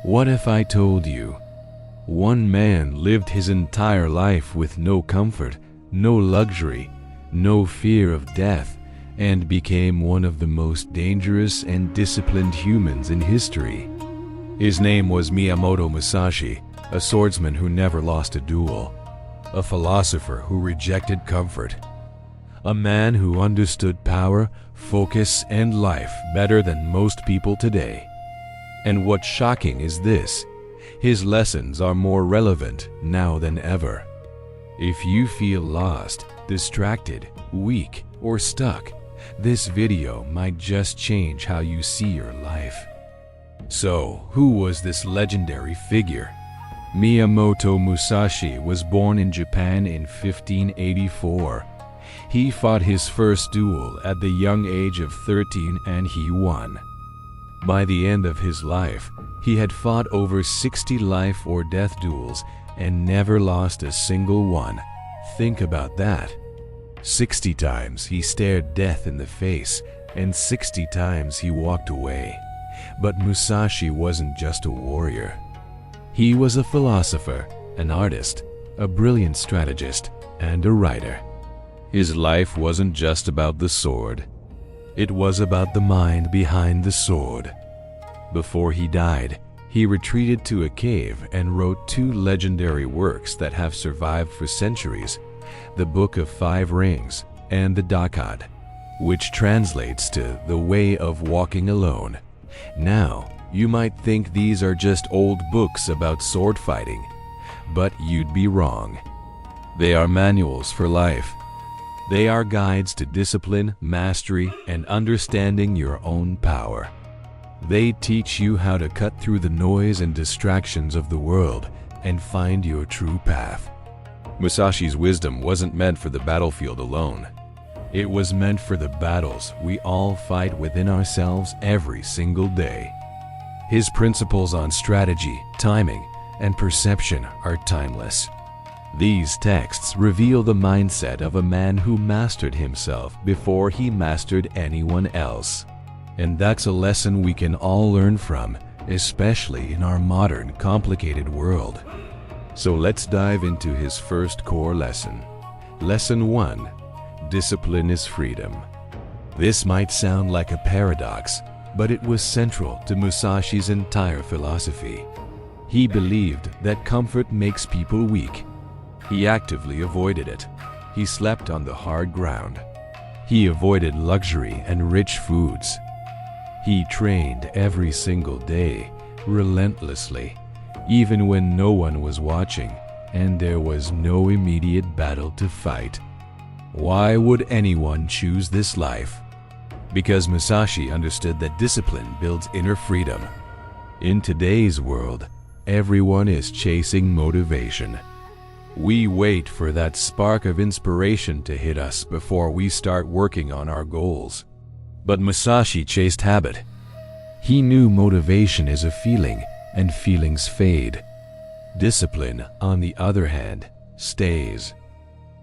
What if I told you one man lived his entire life with no comfort, no luxury, no fear of death, and became one of the most dangerous and disciplined humans in history? His name was Miyamoto Musashi, a swordsman who never lost a duel, a philosopher who rejected comfort, a man who understood power, focus, and life better than most people today. And what's shocking is this: his lessons are more relevant now than ever. If you feel lost, distracted, weak, or stuck, this video might just change how you see your life. So, who was this legendary figure? Miyamoto Musashi was born in Japan in 1584. He fought his first duel at the young age of 13 and he won. By the end of his life, he had fought over 60 life or death duels and never lost a single one. Think about that. 60 times he stared death in the face, and 60 times he walked away. But Musashi wasn't just a warrior. He was a philosopher, an artist, a brilliant strategist, and a writer. His life wasn't just about the sword. It was about the mind behind the sword. Before he died, he retreated to a cave and wrote two legendary works that have survived for centuries: the Book of Five Rings and the Dokkōdō, which translates to the way of walking alone. Now, you might think these are just old books about sword fighting, but you'd be wrong. They are manuals for life. They are guides to discipline, mastery, and understanding your own power. They teach you how to cut through the noise and distractions of the world and find your true path. Musashi's wisdom wasn't meant for the battlefield alone. It was meant for the battles we all fight within ourselves every single day. His principles on strategy, timing, and perception are timeless. These texts reveal the mindset of a man who mastered himself before he mastered anyone else. And that's a lesson we can all learn from, especially in our modern, complicated world. So let's dive into his first core lesson. Lesson 1. Discipline is freedom. This might sound like a paradox, but it was central to Musashi's entire philosophy. He believed that comfort makes people weak. He actively avoided it. He slept on the hard ground. He avoided luxury and rich foods. He trained every single day, relentlessly, even when no one was watching and there was no immediate battle to fight. Why would anyone choose this life? Because Musashi understood that discipline builds inner freedom. In today's world, everyone is chasing motivation. We wait for that spark of inspiration to hit us before we start working on our goals. But Musashi chased habit. He knew motivation is a feeling, and feelings fade. Discipline, on the other hand, stays.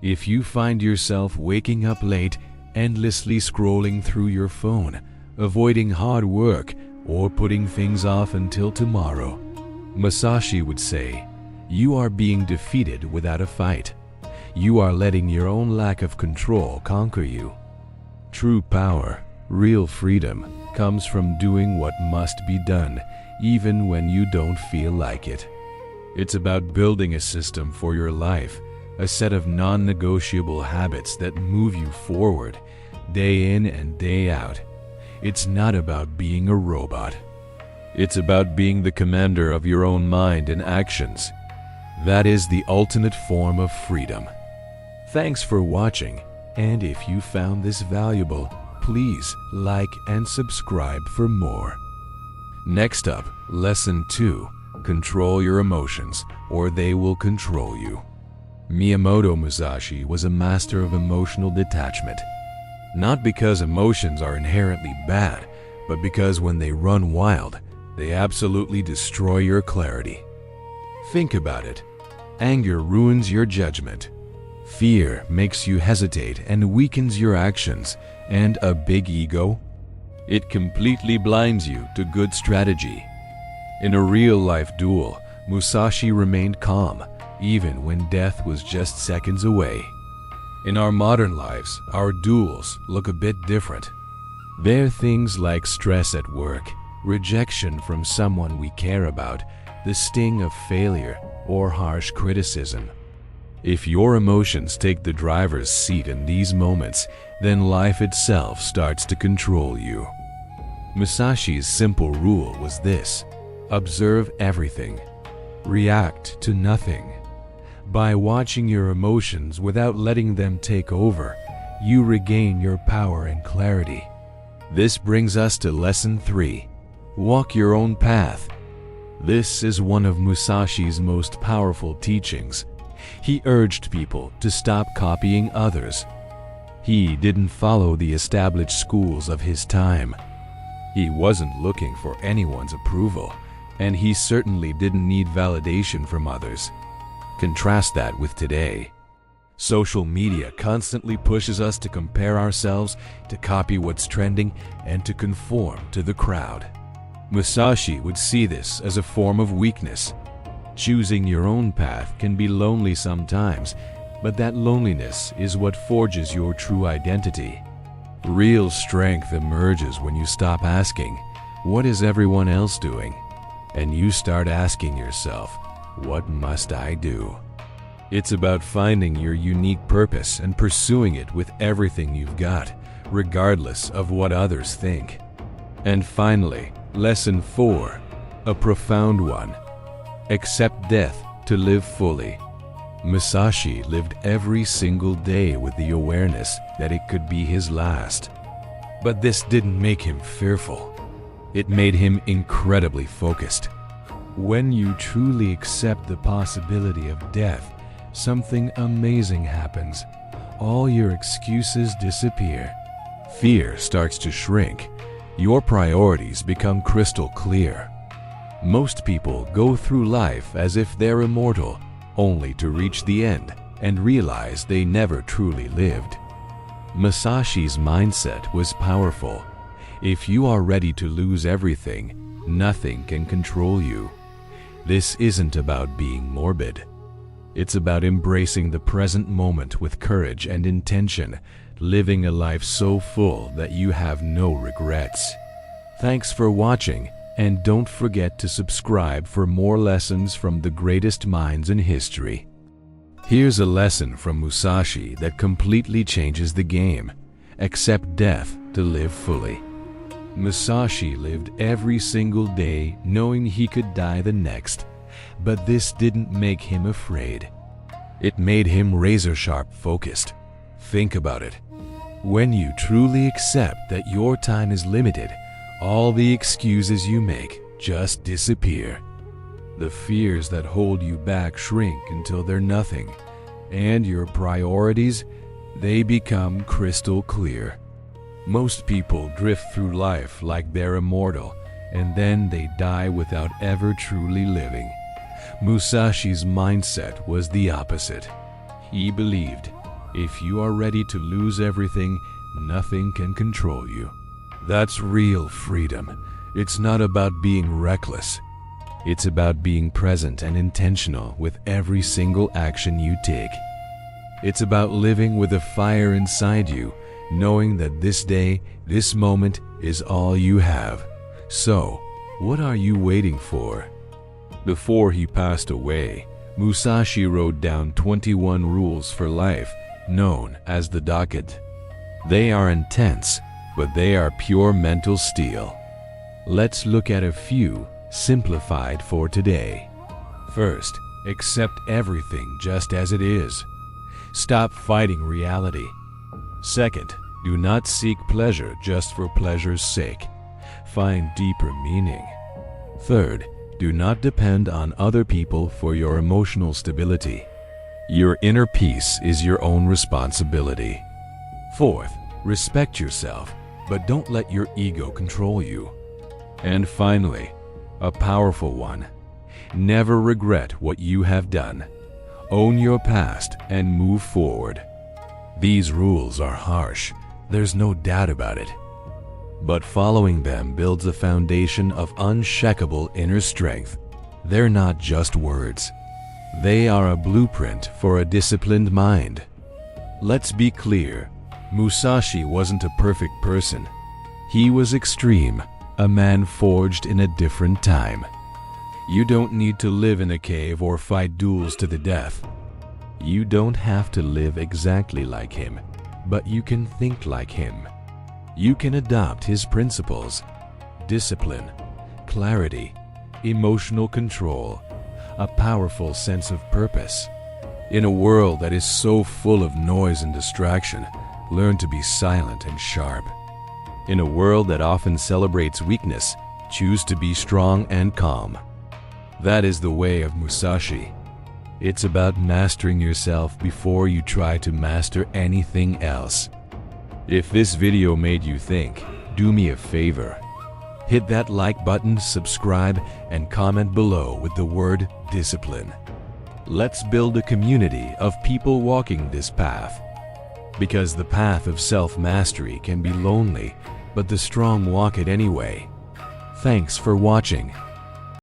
If you find yourself waking up late, endlessly scrolling through your phone, avoiding hard work, or putting things off until tomorrow, Musashi would say, you are being defeated without a fight. You are letting your own lack of control conquer you. True power, real freedom, comes from doing what must be done, even when you don't feel like it. It's about building a system for your life, a set of non-negotiable habits that move you forward, day in and day out. It's not about being a robot. It's about being the commander of your own mind and actions. That is the ultimate form of freedom. Thanks for watching, and if you found this valuable, please like and subscribe for more. Next up, Lesson 2. Control your emotions, or they will control you. Miyamoto Musashi was a master of emotional detachment. Not because emotions are inherently bad, but because when they run wild, they absolutely destroy your clarity. Think about it. Anger ruins your judgment. Fear makes you hesitate and weakens your actions, and a big ego? It completely blinds you to good strategy. In a real-life duel, Musashi remained calm, even when death was just seconds away. In our modern lives, our duels look a bit different. They're things like stress at work, rejection from someone we care about, the sting of failure, or harsh criticism. If your emotions take the driver's seat in these moments, then life itself starts to control you. Musashi's simple rule was this: observe everything. React to nothing. By watching your emotions without letting them take over, you regain your power and clarity. This brings us to Lesson 3. Walk your own path. This is one of Musashi's most powerful teachings. He urged people to stop copying others. He didn't follow the established schools of his time. He wasn't looking for anyone's approval, and he certainly didn't need validation from others. Contrast that with today. Social media constantly pushes us to compare ourselves, to copy what's trending, and to conform to the crowd. Musashi would see this as a form of weakness. Choosing your own path can be lonely sometimes, but that loneliness is what forges your true identity. Real strength emerges when you stop asking, "What is everyone else doing?" and you start asking yourself, "What must I do?" It's about finding your unique purpose and pursuing it with everything you've got, regardless of what others think. And finally, Lesson 4, a profound one. Accept death to live fully. Musashi lived every single day with the awareness that it could be his last. But this didn't make him fearful. It made him incredibly focused. When you truly accept the possibility of death, something amazing happens. All your excuses disappear. Fear starts to shrink. Your priorities become crystal clear. Most people go through life as if they're immortal, only to reach the end and realize they never truly lived. Musashi's mindset was powerful. If you are ready to lose everything, nothing can control you. This isn't about being morbid. It's about embracing the present moment with courage and intention, living a life so full that you have no regrets. Thanks for watching, and don't forget to subscribe for more lessons from the greatest minds in history. Here's a lesson from Musashi that completely changes the game. Accept death to live fully. Musashi lived every single day knowing he could die the next, but this didn't make him afraid. It made him razor-sharp focused. Think about it. When you truly accept that your time is limited, all the excuses you make just disappear. The fears that hold you back shrink until they're nothing, and your priorities, they become crystal clear. Most people drift through life like they're immortal, and then they die without ever truly living. Musashi's mindset was the opposite. He believed, if you are ready to lose everything, nothing can control you. That's real freedom. It's not about being reckless. It's about being present and intentional with every single action you take. It's about living with a fire inside you, knowing that this day, this moment is all you have. So, what are you waiting for? Before he passed away, Musashi wrote down 21 rules for life, known as the Dokkōdō. They are intense, but they are pure mental steel. Let's look at a few, simplified for today. First, accept everything just as it is. Stop fighting reality. Second, do not seek pleasure just for pleasure's sake. Find deeper meaning. Third, do not depend on other people for your emotional stability. Your inner peace is your own responsibility. Fourth, respect yourself, but don't let your ego control you. And finally, a powerful one. Never regret what you have done. Own your past and move forward. These rules are harsh, there's no doubt about it. but following them builds a foundation of unshakable inner strength. They're not just words. They are a blueprint for a disciplined mind. Let's be clear, Musashi wasn't a perfect person. He was extreme, a man forged in a different time. You don't need to live in a cave or fight duels to the death. You don't have to live exactly like him, but you can think like him. You can adopt his principles: discipline, clarity, emotional control, a powerful sense of purpose. In a world that is so full of noise and distraction, learn to be silent and sharp. In a world that often celebrates weakness, choose to be strong and calm. That is the way of Musashi. It's about mastering yourself before you try to master anything else. If this video made you think, do me a favor. Hit that like button, subscribe, and comment below with the word discipline. Let's build a community of people walking this path. Because the path of self-mastery can be lonely, but the strong walk it anyway. Thanks for watching.